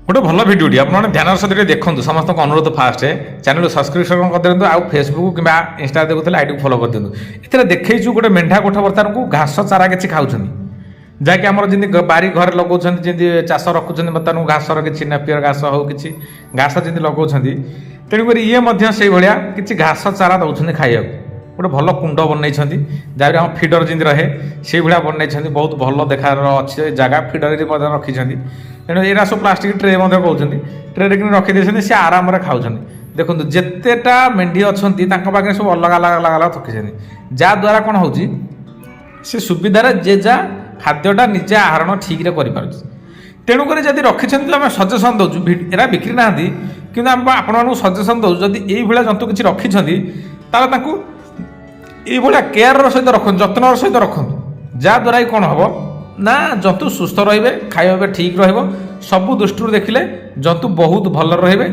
गोटे भल भिडियोटी आपने ध्यान सहित देखूँ समस्त अनुरोध फास्ट चैनल सब्सक्रिप्शन कर दिखाँ आउ फेसबुक कि इंस्टा देखुले आई फॉलो कर दिखाँ ये देखु गोटे मेढा गोठ बर्तमान को घास चारा किसी खाऊँ जहाँकि आम जमी बारी घर लगाऊँ जमी चाष रखुच्च बर्तमान घासर किसी नेपियर घास हो कि घास जमी लगाऊँ तेणुक ये से भाया किसी घास चारा दौरान खाइबा गोटे भल कुंड बनई जहाँ आम फिडर जमी रहे से भाया बनई बहुत भल देखार अच्छे जगह फिडर रखी तेणु यहाँ सब प्लास्टिक ट्रे कहते ट्रे कि रखीदे सी आराम से खाऊँ देखो जितेटा मेढ़ी अच्छा पाखे सब अलग अलग अलग अलग थकी जहाद्वारा कौन हो सुविधार जे जा खाद्यटा निजे आहरण ठीक से कर तेणुक जब रखी आम सजेसन दौचु एरा बिक्री ना कि आपण सजेसन दौ जदि ये जंतु किसी रखी ये केयर सहित रखु जत्न सहित रखु जहाद्वारा कौन हम ना जंतु सुस्थ रे खाइबा ठीक रहिबो सबु दृष्टि देखिले जंतु बहुत भल रहिबे।